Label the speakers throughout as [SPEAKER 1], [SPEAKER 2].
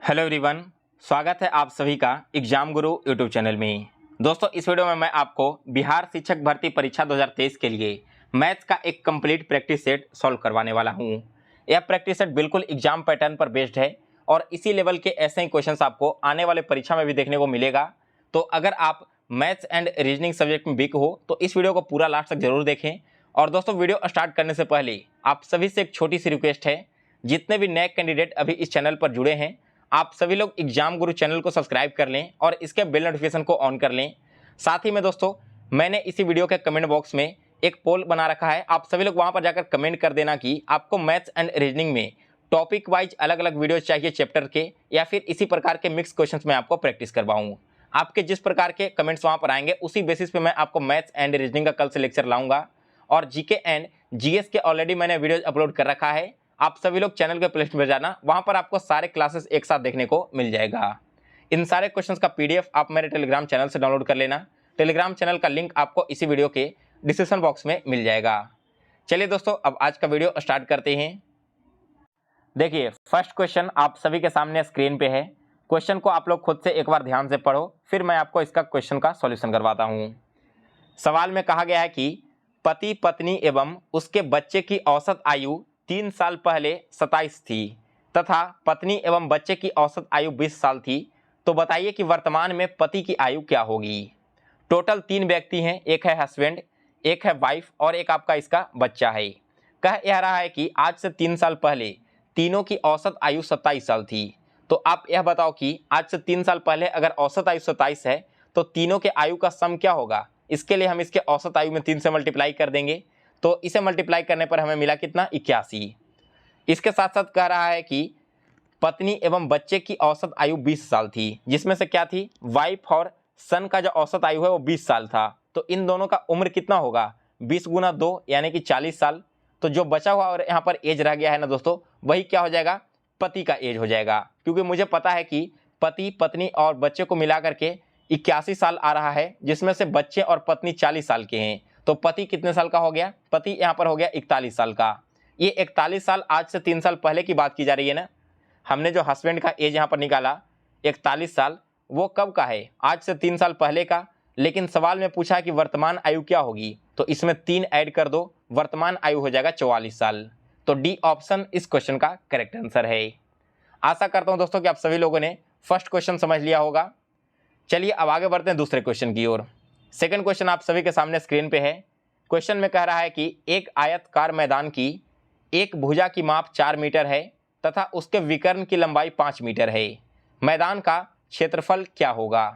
[SPEAKER 1] Hello everyone, स्वागत है आप सभी का एग्जाम गुरु यूट्यूब चैनल में। दोस्तों, इस वीडियो में मैं आपको बिहार शिक्षक भर्ती परीक्षा 2023 के लिए मैथ्स का एक कंप्लीट प्रैक्टिस सेट सॉल्व करवाने वाला हूं। यह प्रैक्टिस सेट बिल्कुल एग्जाम पैटर्न पर बेस्ड है और इसी लेवल के ऐसे ही क्वेश्चंस आपको आने वाले परीक्षा में भी देखने को मिलेगा। तो अगर आप मैथ्स एंड रीजनिंग सब्जेक्ट में वीक हो तो इस वीडियो को पूरा लास्ट तक जरूर देखें। और दोस्तों, वीडियो स्टार्ट करने से पहले आप सभी से एक छोटी सी रिक्वेस्ट है, जितने भी नए कैंडिडेट अभी इस चैनल पर जुड़े हैं, आप सभी लोग एग्जाम गुरु चैनल को सब्सक्राइब कर लें और इसके बेल नोटिफिकेशन को ऑन कर लें। साथ ही में दोस्तों, मैंने इसी वीडियो के कमेंट बॉक्स में एक पोल बना रखा है, आप सभी लोग वहां पर जाकर कमेंट कर देना कि आपको मैथ्स एंड रीजनिंग में टॉपिक वाइज अलग अलग वीडियो चाहिए चैप्टर के, या फिर इसी प्रकार के मिक्स क्वेश्चंस में आपको प्रैक्टिस करवाऊं। आपके जिस प्रकार के कमेंट्स वहां पर आएंगे उसी बेसिस पे मैं आपको मैथ्स एंड रीजनिंग का कल से लेक्चर लाऊंगा। और जीके एंड जीएस के ऑलरेडी मैंने वीडियो अपलोड कर रखा है, आप सभी लोग चैनल के प्लेलिस्ट में जाना, वहां पर आपको सारे क्लासेस एक साथ देखने को मिल जाएगा। इन सारे क्वेश्चंस का पीडीएफ आप मेरे टेलीग्राम चैनल से डाउनलोड कर लेना। टेलीग्राम चैनल का लिंक आपको इसी वीडियो के डिस्क्रिप्शन बॉक्स में मिल जाएगा। चलिए दोस्तों, अब आज का वीडियो स्टार्ट करते हैं। देखिए, फर्स्ट क्वेश्चन आप सभी के सामने स्क्रीन पे है। क्वेश्चन को आप लोग खुद से एक बार ध्यान से पढ़ो, फिर मैं आपको इसका क्वेश्चन का सॉल्यूशन करवाता हूँ। सवाल में कहा गया है कि पति पत्नी एवं उसके बच्चे की औसत आयु 3 साल पहले 27 थी तथा पत्नी एवं बच्चे की औसत आयु 20 साल थी, तो बताइए कि वर्तमान में पति की आयु क्या होगी। टोटल 3 व्यक्ति हैं, एक है हस्बैंड, एक है वाइफ और एक आपका इसका बच्चा है। कह यह रहा है कि आज से 3 साल पहले तीनों की औसत आयु 27 साल थी। तो आप यह बताओ कि आज से 3 साल पहले अगर औसत आयु 27 है तो तीनों के आयु का सम क्या होगा। इसके लिए हम इसके औसत आयु में 3 से मल्टीप्लाई कर देंगे, तो इसे मल्टीप्लाई करने पर हमें मिला कितना, 81। इसके साथ साथ कह रहा है कि पत्नी एवं बच्चे की औसत आयु 20 साल थी, जिसमें से क्या थी, वाइफ और सन का जो औसत आयु है वो 20 साल था। तो इन दोनों का उम्र कितना होगा, 20 गुना 2 यानी कि 40 साल। तो जो बचा हुआ और यहाँ पर एज रह गया है ना दोस्तों, वही क्या हो जाएगा, पति का एज हो जाएगा। क्योंकि मुझे पता है कि पति पत्नी और बच्चे को मिला करके 81 साल आ रहा है, जिसमें से बच्चे और पत्नी 40 साल के हैं। तो पति कितने साल का हो गया, पति यहाँ पर हो गया 41 साल का। ये 41 साल आज से 3 साल पहले की बात की जा रही है ना। हमने जो हस्बैंड का एज यहाँ पर निकाला 41 साल, वो कब का है, आज से 3 साल पहले का। लेकिन सवाल में पूछा कि वर्तमान आयु क्या होगी, तो इसमें 3 ऐड कर दो, वर्तमान आयु हो जाएगा 44 साल। तो डी ऑप्शन इस क्वेश्चन का करेक्ट आंसर है। आशा करता हूं दोस्तों कि आप सभी लोगों ने फर्स्ट क्वेश्चन समझ लिया होगा। चलिए अब आगे बढ़ते हैं दूसरे क्वेश्चन की ओर। सेकंड क्वेश्चन आप सभी के सामने स्क्रीन पे है। क्वेश्चन में कह रहा है कि एक आयताकार मैदान की एक भुजा की माप 4 मीटर है तथा उसके विकर्ण की लंबाई 5 मीटर है। मैदान का क्षेत्रफल क्या होगा।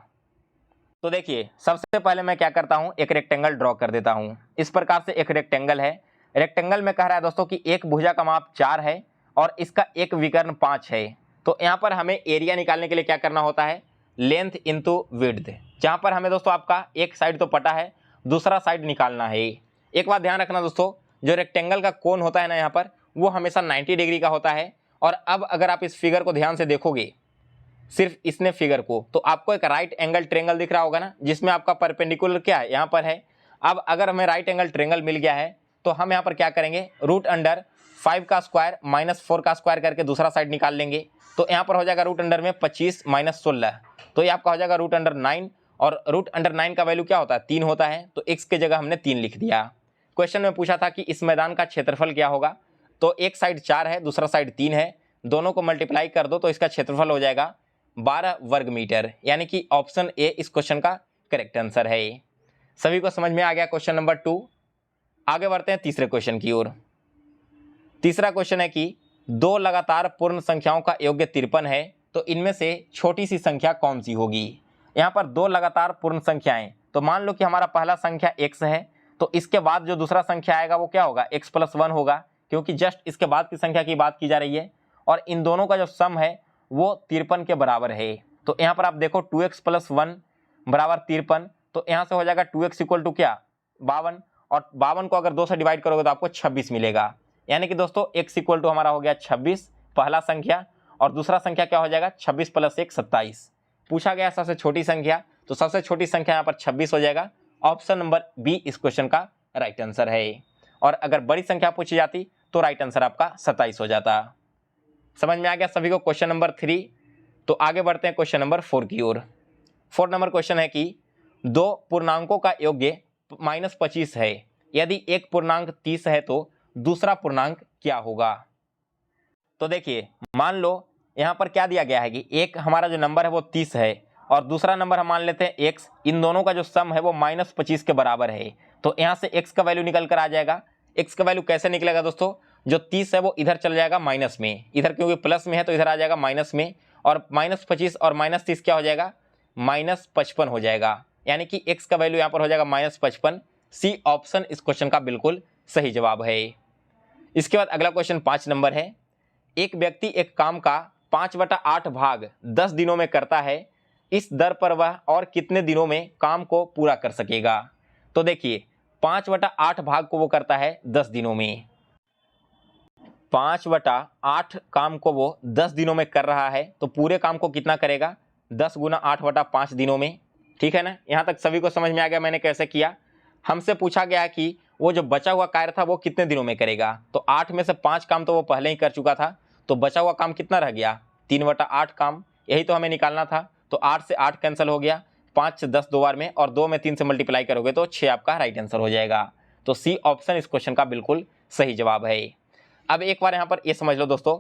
[SPEAKER 1] तो देखिए, सबसे पहले मैं क्या करता हूं, एक रेक्टेंगल ड्रॉ कर देता हूं। इस प्रकार से एक रेक्टेंगल है। रेक्टेंगल में कह रहा है दोस्तों कि एक भुजा का माप 4 है और इसका एक विकर्ण 5 है। तो यहाँ पर हमें एरिया निकालने के लिए क्या करना होता है, लेंथ इंटू विड्थ। जहाँ पर हमें दोस्तों आपका एक साइड तो पता है, दूसरा साइड निकालना है। एक बात ध्यान रखना दोस्तों, जो रेक्टेंगल का कोण होता है ना यहाँ पर, वो हमेशा 90 डिग्री का होता है। और अब अगर आप इस फिगर को ध्यान से देखोगे, सिर्फ इसने फिगर को, तो आपको एक राइट एंगल ट्रेंगल दिख रहा होगा ना, जिसमें आपका परपेंडिकुलर क्या है, यहाँ पर है। अब अगर हमें राइट एंगल ट्रेंगल मिल गया है तो हम यहाँ पर क्या करेंगे, रूट अंडर 5 का स्क्वायर माइनस 4 का स्क्वायर करके दूसरा साइड निकाल लेंगे। तो यहाँ पर हो जाएगा रूट अंडर में 25 माइनस 16, तो ये आपका हो जाएगा रूट अंडर 9। और रूट अंडर 9 का वैल्यू क्या होता है, 3 होता है। तो x के जगह हमने 3 लिख दिया। क्वेश्चन में पूछा था कि इस मैदान का क्षेत्रफल क्या होगा। तो एक साइड 4 है, दूसरा साइड 3 है, दोनों को मल्टीप्लाई कर दो तो इसका क्षेत्रफल हो जाएगा 12 वर्ग मीटर, यानी कि ऑप्शन ए इस क्वेश्चन का करेक्ट आंसर है। सभी को समझ में आ गया क्वेश्चन नंबर 2। आगे बढ़ते हैं तीसरे क्वेश्चन की ओर। तीसरा क्वेश्चन है कि 2 लगातार पूर्ण संख्याओं का योग्य 53 है, तो इनमें से छोटी सी संख्या कौन सी होगी। यहाँ पर 2 लगातार पूर्ण संख्याएं, तो मान लो कि हमारा पहला संख्या x है, तो इसके बाद जो दूसरा संख्या आएगा वो क्या होगा, x + 1 होगा, क्योंकि जस्ट इसके बाद की संख्या की बात की जा रही है। और इन दोनों का जो सम है वो 53 के बराबर है। तो यहाँ पर आप देखो 2x + 1 बराबर 53, तो यहाँ से हो जाएगा 2x = क्या, 52। और 52 को अगर 2 से डिवाइड करोगे तो आपको 26 मिलेगा। यानी कि दोस्तों x = हमारा हो गया 26 पहला संख्या, और दूसरा संख्या क्या हो जाएगा, 26 + 1 27। पूछा गया सबसे छोटी संख्या, तो सबसे छोटी संख्या यहाँ पर 26 हो जाएगा। ऑप्शन नंबर बी इस क्वेश्चन का राइट आंसर है। और अगर बड़ी संख्या पूछी जाती तो राइट आंसर आपका 27 हो जाता। समझ में आ गया सभी को क्वेश्चन नंबर 3। तो आगे बढ़ते हैं क्वेश्चन नंबर 4 की ओर। 4 नंबर क्वेश्चन है कि दो पूर्णांकों का योग्य -25 है, यदि एक पूर्णांक 30 है तो दूसरा पूर्णांक क्या होगा। तो देखिए, मान लो यहाँ पर क्या दिया गया है कि एक हमारा जो नंबर है वो 30 है और दूसरा नंबर हम मान लेते हैं x, इन दोनों का जो सम है वो -25 के बराबर है। तो यहाँ से x का वैल्यू निकल कर आ जाएगा। x का वैल्यू कैसे निकलेगा दोस्तों, जो 30 है वो इधर चल जाएगा माइनस में, इधर क्योंकि प्लस में है तो इधर आ जाएगा माइनस में, और -25 और -30 क्या हो जाएगा, -55 हो जाएगा। यानी कि x का वैल्यू यहाँ पर हो जाएगा -55। सी ऑप्शन इस क्वेश्चन का बिल्कुल सही जवाब है। इसके बाद अगला क्वेश्चन 5 नंबर है। एक व्यक्ति एक काम का 5/8 भाग 10 दिनों में करता है, इस दर पर वह और कितने दिनों में काम को पूरा कर सकेगा। तो देखिए, 5/8 भाग को वो करता है 10 दिनों में, 5/8 काम को वो 10 दिनों में कर रहा है, तो पूरे काम को कितना करेगा, 10 × 8/5 दिनों में। ठीक है ना, यहाँ तक सभी को समझ में आ गया मैंने कैसे किया। हमसे पूछा गया कि वो जो बचा हुआ कार्य था वो कितने दिनों में करेगा, तो 8 में से 5 काम तो वो पहले ही कर चुका था, तो बचा हुआ काम कितना रह गया, 3/8 काम, यही तो हमें निकालना था। तो 8 से 8 कैंसिल हो गया, 5 से 10 दो बार में, और 2 में 3 से मल्टीप्लाई करोगे तो 6 आपका राइट आंसर हो जाएगा। तो सी ऑप्शन इस क्वेश्चन का बिल्कुल सही जवाब है। अब एक बार यहाँ पर ये समझ लो दोस्तों,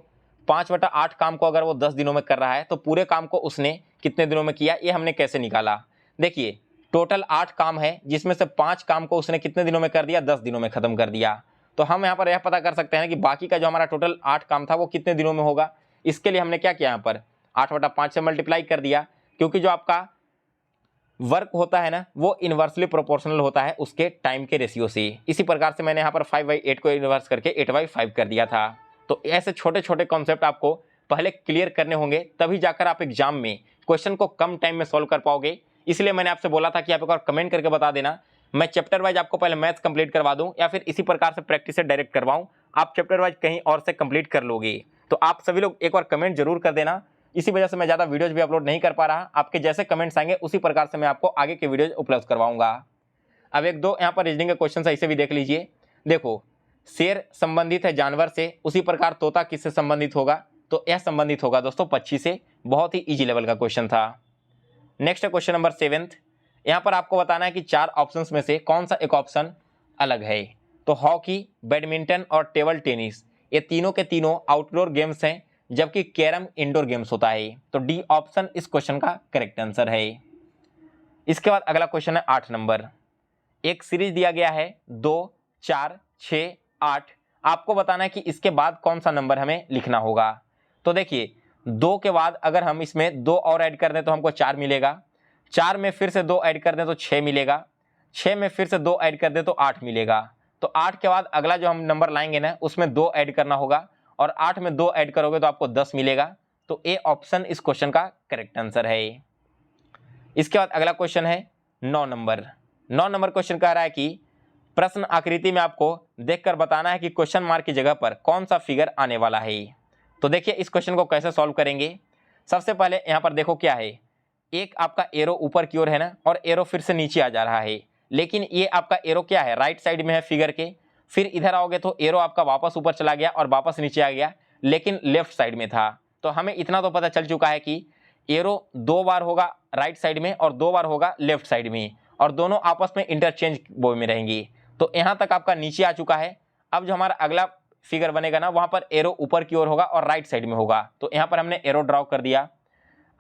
[SPEAKER 1] 5/8 काम को अगर वो 10 दिनों में कर रहा है तो पूरे काम को उसने कितने दिनों में किया, ये हमने कैसे निकाला। देखिए, टोटल 8 काम है, जिसमें से 5 काम को उसने कितने दिनों में कर दिया, 10 दिनों में खत्म कर दिया। तो हम यहाँ पर यह पता कर सकते हैं कि बाकी का जो हमारा टोटल 8 काम था वो कितने दिनों में होगा। इसके लिए हमने क्या किया, यहाँ पर 8/5 से मल्टीप्लाई कर दिया, क्योंकि जो आपका वर्क होता है ना वो इन्वर्सली प्रोपोर्शनल होता है उसके टाइम के रेशियो से। इसी प्रकार से मैंने यहाँ पर 5/8 को इन्वर्स करके 8/5 कर दिया था। तो ऐसे छोटे छोटे कॉन्सेप्ट आपको पहले क्लियर करने होंगे, तभी जाकर आप एग्जाम में क्वेश्चन को कम टाइम में सॉल्व कर पाओगे। इसलिए मैंने आपसे बोला था कि आप एक बार कमेंट करके बता देना, मैं चैप्टर वाइज आपको पहले मैथ्स कंप्लीट करवा दूं या फिर इसी प्रकार से प्रैक्टिस से डायरेक्ट करवाऊं, आप चैप्टर वाइज कहीं और से कंप्लीट कर लोगे। तो आप सभी लोग एक बार कमेंट जरूर कर देना। इसी वजह से मैं ज़्यादा वीडियोज भी अपलोड नहीं कर पा रहा, आपके जैसे कमेंट्स आएंगे उसी प्रकार से मैं आपको आगे के वीडियोज उपलब्ध करवाऊंगा। अब एक दो यहाँ पर रीजनिंग के क्वेश्चन है, इसे भी देख लीजिए। देखो, शेर संबंधित है जानवर से, उसी प्रकार तोता किससे संबंधित होगा, तो यह संबंधित होगा दोस्तों पक्षी से। बहुत ही इजी लेवल का क्वेश्चन था। Next question number 7। यहाँ पर आपको बताना है कि 4 ऑप्शंस में से कौन सा एक ऑप्शन अलग है। तो हॉकी, बैडमिंटन और टेबल टेनिस, ये तीनों के तीनों आउटडोर गेम्स हैं, जबकि कैरम इंडोर गेम्स होता है। तो डी ऑप्शन इस क्वेश्चन का करेक्ट आंसर है। इसके बाद अगला क्वेश्चन है 8 नंबर। एक सीरीज दिया गया है 2, 4, 6, 8, आपको बताना है कि इसके बाद कौन सा नंबर हमें लिखना होगा। तो देखिए, 2 के बाद अगर हम इसमें 2 और ऐड कर दें तो हमको 4 मिलेगा, 4 में फिर से 2 ऐड कर दें तो 6 मिलेगा, 6 में फिर से 2 ऐड कर दें तो 8 मिलेगा। तो 8 के बाद अगला जो हम नंबर लाएंगे ना उसमें 2 ऐड करना होगा, और 8 में 2 ऐड करोगे तो आपको 10 मिलेगा। तो ए ऑप्शन इस क्वेश्चन का करेक्ट आंसर है। इसके बाद अगला क्वेश्चन है 9 नंबर। 9 नंबर क्वेश्चन कह रहा है कि प्रश्न आकृति में आपको देखकर बताना है कि क्वेश्चन मार्क की जगह पर कौन सा फिगर आने वाला है। तो देखिए, इस क्वेश्चन को कैसे सॉल्व करेंगे। सबसे पहले यहाँ पर देखो क्या है, एक आपका एरो ऊपर की ओर है ना, और एरो फिर से नीचे आ जा रहा है, लेकिन ये आपका एरो क्या है, राइट साइड में है फिगर के। फिर इधर आओगे तो एरो आपका वापस ऊपर चला गया और वापस नीचे आ गया, लेकिन लेफ्ट साइड में था। तो हमें इतना तो पता चल चुका है कि एरो 2 बार होगा राइट साइड में और 2 बार होगा लेफ्ट साइड में, और दोनों आपस में इंटरचेंज वो में रहेंगी। तो यहाँ तक आपका नीचे आ चुका है। अब जो हमारा अगला फिगर बनेगा ना, वहाँ पर एरो ऊपर की ओर होगा और राइट साइड में होगा। तो यहाँ पर हमने एरो ड्रॉ कर दिया।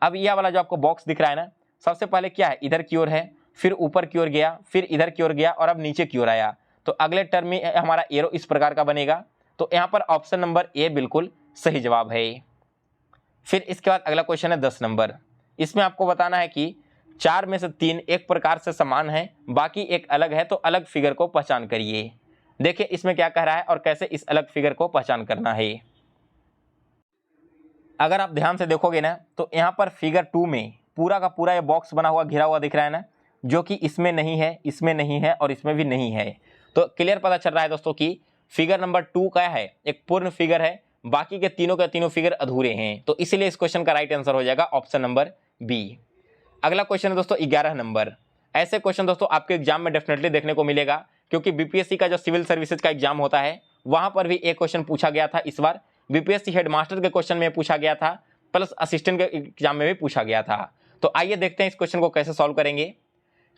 [SPEAKER 1] अब यह वाला जो आपको बॉक्स दिख रहा है ना, सबसे पहले क्या है, इधर की ओर है, फिर ऊपर की ओर गया, फिर इधर की ओर गया, और अब नीचे की ओर आया। तो अगले टर्म में हमारा एरो इस प्रकार का बनेगा। तो यहाँ पर ऑप्शन नंबर ए बिल्कुल सही जवाब है। फिर इसके बाद अगला क्वेश्चन है 10 नंबर। इसमें आपको बताना है कि 4 में से 3 एक प्रकार से समान है, बाकी एक अलग है, तो अलग फिगर को पहचान करिए। देखिए इसमें क्या कह रहा है और कैसे इस अलग फिगर को पहचान करना है। अगर आप ध्यान से देखोगे ना, तो यहाँ पर फिगर 2 में पूरा का पूरा ये बॉक्स बना हुआ घिरा हुआ दिख रहा है ना, जो कि इसमें नहीं है, इसमें नहीं है और इसमें भी नहीं है। तो क्लियर पता चल रहा है दोस्तों कि फिगर नंबर 2 क्या है, एक पूर्ण फिगर है, बाकी के तीनों फिगर अधूरे हैं। तो इसलिए इस क्वेश्चन का राइट आंसर हो जाएगा ऑप्शन नंबर बी। अगला क्वेश्चन है दोस्तों 11 नंबर। ऐसे क्वेश्चन दोस्तों आपके एग्जाम में डेफिनेटली देखने को मिलेगा, क्योंकि बीपीएससी का जो सिविल सर्विसेज का एग्जाम होता है वहां पर भी एक क्वेश्चन पूछा गया था। इस बार बीपीएससी हेडमास्टर के क्वेश्चन में पूछा गया था, प्लस असिस्टेंट के एग्जाम में भी पूछा गया था। तो आइए देखते हैं इस क्वेश्चन को कैसे सॉल्व करेंगे।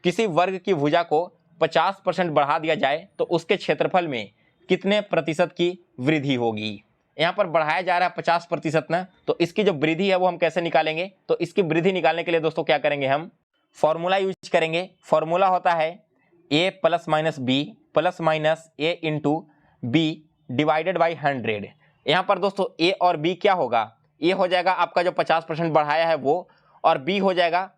[SPEAKER 1] किसी वर्ग की भुजा को 50% बढ़ा दिया जाए तो उसके क्षेत्रफल में कितने प्रतिशत की वृद्धि होगी। यहाँ पर बढ़ाया जा रहा है 50% ना, तो इसकी जो वृद्धि है वो हम कैसे निकालेंगे। तो इसकी वृद्धि निकालने के लिए दोस्तों क्या करेंगे, हम फॉर्मूला यूज करेंगे। फॉर्मूला होता है a plus minus B plus minus A into B divided by 100। यहाँ पर दोस्तों a और b क्या होगा, a हो जाएगा आपका जो 50% बढ़ाया है वो, और b हो जाएगा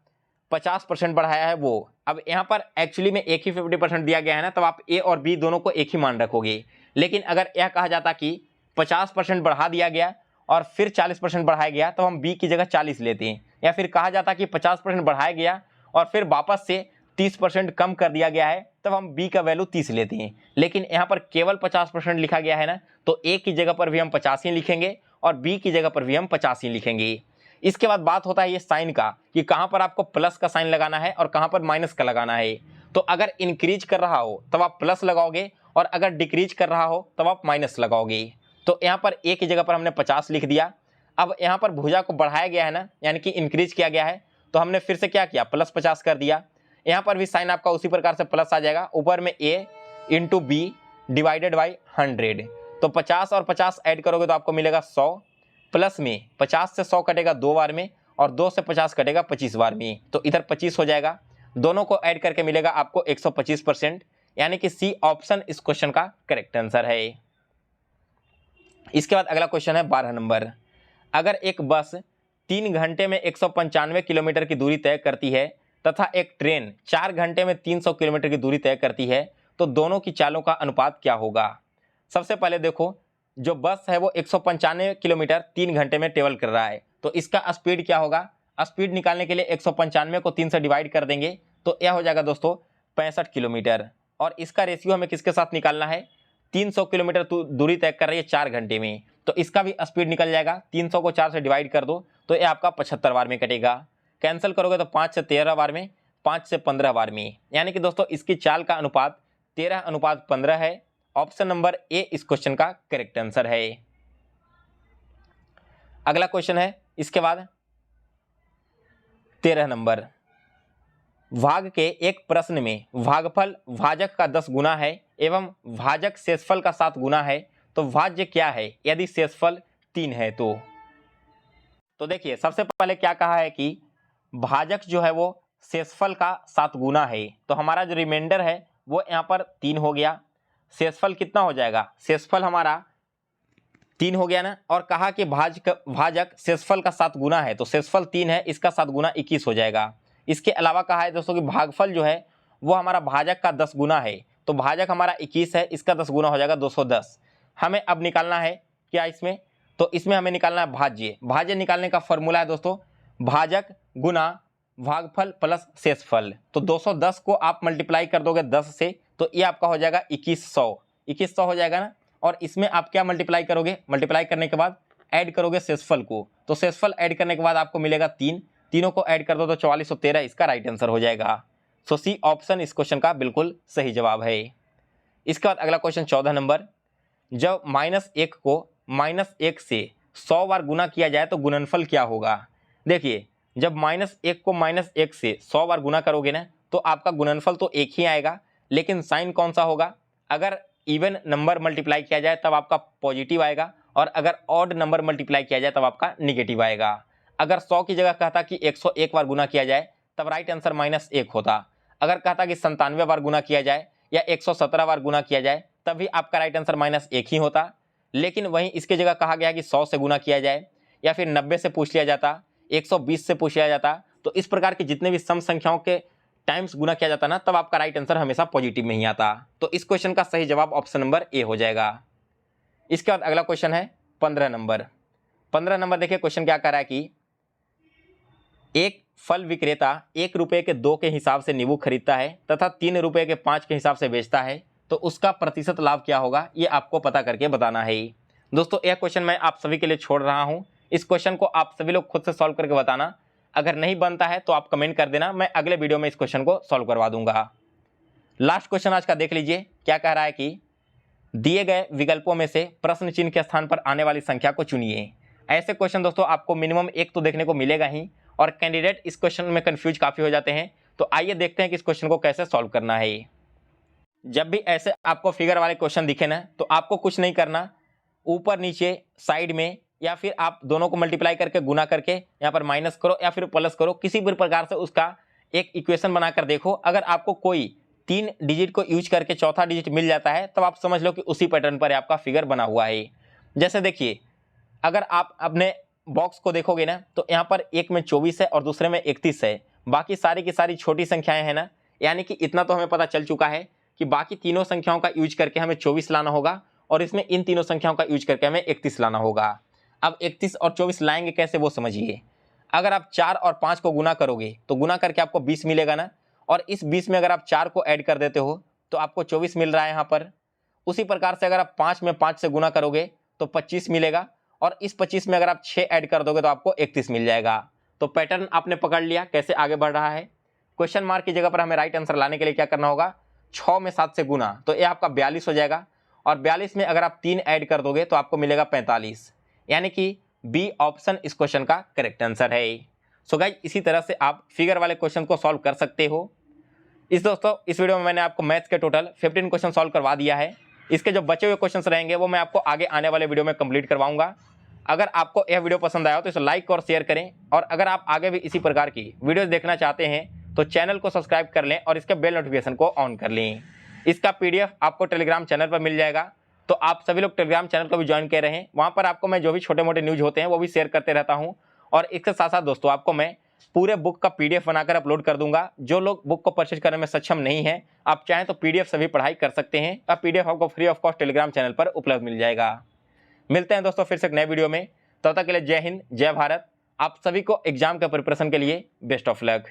[SPEAKER 1] 50% बढ़ाया है वो। अब यहाँ पर एक्चुअली में एक ही 50% दिया गया है ना, तब आप a और b दोनों को एक ही मान रखोगे। लेकिन अगर यह कहा जाता कि 50% बढ़ा दिया गया और फिर 40% बढ़ाया गया, तो हम b की जगह 40 लेते हैं। या फिर कहा जाता कि 50% बढ़ाया गया और फिर वापस से 30% कम कर दिया गया है, तब हम b का वैल्यू 30 लेते हैं। लेकिन यहाँ पर केवल 50% लिखा गया है ना, तो a की जगह पर भी हम 50 ही लिखेंगे और b की जगह पर भी हम 50 ही लिखेंगे। इसके बाद बात होता है ये साइन का, कि कहाँ पर आपको प्लस का साइन लगाना है और कहाँ पर माइनस का लगाना है। तो अगर इंक्रीज कर रहा हो तब आप प्लस लगाओगे, और अगर डिक्रीज कर रहा हो तब आप माइनस लगाओगे। तो यहाँ पर a की जगह पर हमने 50 लिख दिया। अब यहाँ पर भुजा को बढ़ाया गया है ना, यानी कि इंक्रीज किया गया है, तो हमने फिर से क्या किया, प्लस 50 कर दिया। यहाँ पर भी साइन आपका उसी प्रकार से प्लस आ जाएगा, ऊपर में a into B divided by 100। तो 50 और 50 ऐड करोगे तो आपको मिलेगा 100, प्लस में 50 से 100 कटेगा 2 बार में, और 2 से 50 कटेगा 25 बार में, तो इधर 25 हो जाएगा। दोनों को ऐड करके मिलेगा आपको 125%, यानी कि सी ऑप्शन इस क्वेश्चन का करेक्ट आंसर है। इसके बाद अगला क्वेश्चन है 12 नंबर। अगर एक बस 3 घंटे में 195 किलोमीटर की दूरी तय करती है तथा एक ट्रेन 4 घंटे में 300 किलोमीटर की दूरी तय करती है, तो दोनों की चालों का अनुपात क्या होगा। सबसे पहले देखो, जो बस है वो 195 किलोमीटर 3 घंटे में ट्रेवल कर रहा है, तो इसका स्पीड क्या होगा। स्पीड निकालने के लिए 195 को 3 से डिवाइड कर देंगे, तो यह हो जाएगा दोस्तों 65 किलोमीटर। और इसका रेशियो हमें किसके साथ निकालना है, 300 किलोमीटर दूरी तय कर रही है 4 घंटे में, तो इसका भी स्पीड निकल जाएगा। 300 को 4 से डिवाइड कर दो तो ये आपका 75 बार में कटेगा। कैंसिल करोगे तो 5 से 13 बार में, 5 से 15 बार में, यानी कि दोस्तों इसकी चाल का अनुपात 13:15 है। ऑप्शन नंबर ए इस क्वेश्चन का करेक्ट आंसर है। अगला क्वेश्चन है इसके बाद 13 नंबर। भाग के एक प्रश्न में भागफल भाजक का 10 गुना है एवं भाजक शेषफल का 7 गुना है, तो भाज्य क्या है यदि शेषफल 3 है तो देखिए सबसे पहले क्या कहा है कि भाजक जो है वो शेषफल का 7 गुना है, तो हमारा जो रिमाइंडर है वो यहाँ पर 3 हो गया। शेषफल कितना हो जाएगा, शेषफल हमारा 3 हो गया ना, और कहा कि भाजक शेषफल का 7 गुना है, तो शेषफल 3 है, इसका 7 गुना 21 हो जाएगा। इसके अलावा कहा है दोस्तों कि भागफल जो है वो हमारा भाजक का 10 गुना है, तो भाजक हमारा 21 है, इसका 10 गुना हो जाएगा 210। हमें अब निकालना है क्या इसमें, तो इसमें हमें निकालना है भाज्य। भाज्य निकालने का फॉर्मूला है दोस्तों भाजक गुना भागफल प्लस शेषफल। तो 210 को आप मल्टीप्लाई कर दोगे 10 से, तो ये आपका हो जाएगा 2100 हो जाएगा ना। और इसमें आप क्या मल्टीप्लाई करोगे, मल्टीप्लाई करने के बाद ऐड करोगे शेषफल को, तो शेषफल ऐड करने के बाद आपको मिलेगा 3, तीनों को ऐड कर दो तो 4413 इसका राइट आंसर हो जाएगा। सो सी ऑप्शन इस क्वेश्चन का बिल्कुल सही जवाब है। इसके बाद अगला क्वेश्चन 14 नंबर। जब -1 को -1 से 100 बार गुना किया जाए तो गुणनफल क्या होगा। देखिए जब -1 को -1 से 100 बार गुना करोगे ना, तो आपका गुणनफल तो एक ही आएगा, लेकिन साइन कौन सा होगा। अगर इवन नंबर मल्टीप्लाई किया जाए तब आपका पॉजिटिव आएगा, और अगर ऑड नंबर मल्टीप्लाई किया जाए तब आपका निगेटिव आएगा। अगर 100 की जगह कहता कि 101 बार गुना किया जाए तब राइट आंसर -1 होता। अगर कहता कि 97 बार गुना किया जाए या 117 बार गुना किया जाए तब भी आपका राइट आंसर -1 ही होता। लेकिन वहीं इसके जगह कहा गया कि 100 से गुना किया जाए, या फिर 90 से पूछ लिया जाता, 120 से पूछ लिया जाता, तो इस प्रकार की जितने भी सम संख्याओं के टाइम्स गुना किया जाता ना, तब आपका राइट आंसर हमेशा पॉजिटिव में ही आता। तो इस क्वेश्चन का सही जवाब ऑप्शन नंबर ए हो जाएगा। इसके बाद अगला क्वेश्चन है 15 नंबर। 15 नंबर देखिए क्वेश्चन क्या कह रहा है कि एक फल विक्रेता 1 रुपये के 2 के हिसाब से नींबू खरीदता है तथा 3 रुपये के 5 के हिसाब से बेचता है, तो उसका प्रतिशत लाभ क्या होगा, ये आपको पता करके बताना है। दोस्तों यह क्वेश्चन मैं आप सभी के लिए छोड़ रहा हूँ, इस क्वेश्चन को आप सभी लोग खुद से सॉल्व करके बताना। अगर नहीं बनता है तो आप कमेंट कर देना, मैं अगले वीडियो में इस क्वेश्चन को सॉल्व करवा दूंगा। लास्ट क्वेश्चन आज का देख लीजिए, क्या कह रहा है कि दिए गए विकल्पों में से प्रश्न चिन्ह के स्थान पर आने वाली संख्या को चुनिए। ऐसे क्वेश्चन दोस्तों आपको मिनिमम एक तो देखने को मिलेगा ही, और कैंडिडेट इस क्वेश्चन में कंफ्यूज काफ़ी हो जाते हैं। तो आइए देखते हैं कि इस क्वेश्चन को कैसे सॉल्व करना है। जब भी ऐसे आपको फिगर वाले क्वेश्चन दिखे ना, तो आपको कुछ नहीं करना, ऊपर नीचे साइड में या फिर आप दोनों को मल्टीप्लाई करके गुना करके यहाँ पर माइनस करो या फिर प्लस करो, किसी भी प्रकार से उसका एक इक्वेशन बनाकर देखो। अगर आपको कोई 3 डिजिट को यूज करके चौथा डिजिट मिल जाता है, तब आप समझ लो कि उसी पैटर्न पर आपका फिगर बना हुआ है। जैसे देखिए, अगर आप अपने बॉक्स को देखोगे ना, तो यहाँ पर एक में 24 है और दूसरे में 31 है, बाकी सारी की सारी छोटी संख्याएं हैं ना, यानी कि इतना तो हमें पता चल चुका है कि बाकी तीनों संख्याओं का यूज करके हमें 24 लाना होगा और इसमें इन तीनों संख्याओं का यूज करके हमें 31 लाना होगा। अब 31 और 24 लाएंगे कैसे वो समझिए। अगर आप 4 और 5 को गुना करोगे तो गुना करके आपको 20 मिलेगा ना, और इस 20 में अगर आप 4 को ऐड कर देते हो तो आपको 24 मिल रहा है यहाँ पर। उसी प्रकार से अगर आप 5 में 5 से गुना करोगे तो 25 मिलेगा, और इस 25 में अगर आप 6 ऐड कर दोगे तो आपको 31 मिल जाएगा। तो पैटर्न आपने पकड़ लिया कैसे आगे बढ़ रहा है। क्वेश्चन मार्क की जगह पर हमें राइट आंसर लाने के लिए क्या करना होगा, 6 में 7 से गुना, तो ये आपका 42 हो जाएगा, और 42 में अगर आप 3 ऐड कर दोगे तो आपको मिलेगा 45, यानी कि बी ऑप्शन इस क्वेश्चन का करेक्ट आंसर है। सो गाइस, इसी तरह से आप फिगर वाले क्वेश्चन को सॉल्व कर सकते हो। इस वीडियो में मैंने आपको मैथ्स के टोटल 15 क्वेश्चन सॉल्व करवा दिया है। इसके जो बचे हुए क्वेश्चंस रहेंगे वो मैं आपको आगे आने वाले वीडियो में कंप्लीट करवाऊंगा। अगर आपको यह वीडियो पसंद आया हो तो इसे लाइक और शेयर करें, और अगर आप आगे भी इसी प्रकार की वीडियोस देखना चाहते हैं तो चैनल को सब्सक्राइब कर लें और इसके बेल नोटिफिकेशन को ऑन कर लें। इसका PDF आपको टेलीग्राम चैनल पर मिल जाएगा, तो आप सभी लोग टेलीग्राम चैनल को भी ज्वाइन कर रहे हैं। वहाँ पर आपको मैं जो भी छोटे मोटे न्यूज़ होते हैं वो भी शेयर करते रहता हूँ, और इसके साथ साथ दोस्तों आपको मैं पूरे बुक का PDF बनाकर अपलोड कर दूंगा। जो लोग बुक को परचेज करने में सक्षम नहीं है, आप चाहें तो PDF से भी पढ़ाई कर सकते हैं। अब PDF आपको free of cost Telegram channel पर उपलब्ध मिल जाएगा। मिलते हैं दोस्तों फिर से एक नए वीडियो में, तब तक के लिए जय हिंद, जय भारत। आप सभी को एग्जाम के प्रिपरेशन के लिए बेस्ट ऑफ लक।